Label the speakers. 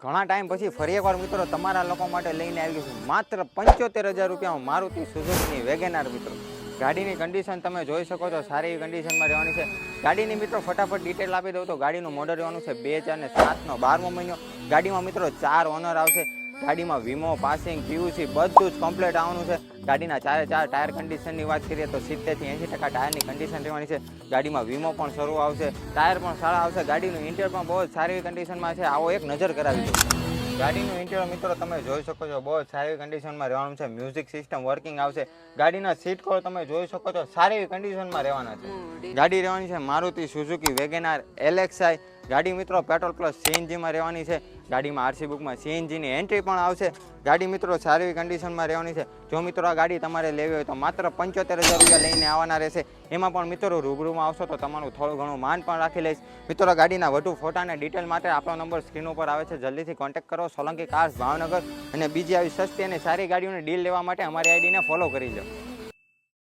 Speaker 1: ઘણા ટાઈમ પછી ફરી એકવાર મિત્રો તમારા લોકો માટે લઈને આવી છું માત્ર 75,000 રૂપિયામાં મારુતિ સુઝુકીની વેગેનાર મિત્રો. ગાડીની કન્ડિશન તમે જોઈ શકો છો, સારી એવી કન્ડિશનમાં રહેવાની છે. ગાડીની મિત્રો ફટાફટ ડિટેલ આપી દઉં તો ગાડીનું મોડલ રહેવાનું છે 2007નો 12મો મહિનો. ગાડીમાં મિત્રો 4 ઓનર આવશે. ગાડીમાં વીમો, પાસિંગ, પીયુસી બધું જ કમ્પ્લીટ આવવાનું છે. ગાડીના 4 ટાયર કન્ડિશનની વાત કરીએ તો 70 થી 80% ટાયરની કન્ડિશન રહેવાની છે. ગાડીમાં વીમો પણ શરૂ આવશે, ટાયર પણ સારા આવશે. ગાડીનું ઇન્ટિરિયર પણ બહુ જ સારી કન્ડિશનમાં છે. આવો એક નજર કરાવી દો. ગાડીનું ઇન્ટિરિયર મિત્રો તમે જોઈ શકો છો, બહુ જ સારી કન્ડિશનમાં રહેવાનું છે. મ્યુઝિક સિસ્ટમ વર્કિંગ આવશે. ગાડીના સીટ કવર તમે જોઈ શકો છો, સારી એવી કન્ડિશનમાં રહેવાના છે. ગાડી રહેવાની છે મારુતિ સુઝુકી વેગેનાર LXi. ગાડી મિત્રો પેટ્રોલ પ્લસ CNGમાં રહેવાની છે. ગાડીમાં આરસી બુકમાં CNGની એન્ટ્રી પણ આવશે. ગાડી મિત્રો સારી કન્ડિશનમાં રહેવાની છે. જો મિત્રો આ ગાડી તમારે લેવી હોય તો માત્ર 75,000 રૂપિયા લઈને આવવાના રહેશે. એમાં પણ મિત્રો રૂબરૂમાં આવશો તો તમારું થોડું ઘણું માન પણ રાખી લઈશ. મિત્રો ગાડીના વધુ ફોટા અને ડિટેલ માટે આપણો નંબર સ્ક્રીન ઉપર આવે છે, જલ્દીથી કોન્ટેક્ટ કરો. સોલંકી કાર્સ ભાવનગર. અને બીજી આવી સસ્તી અને સારી ગાડીઓની ડીલ લેવા માટે અમારી આઈડીને ફોલો કરી લો.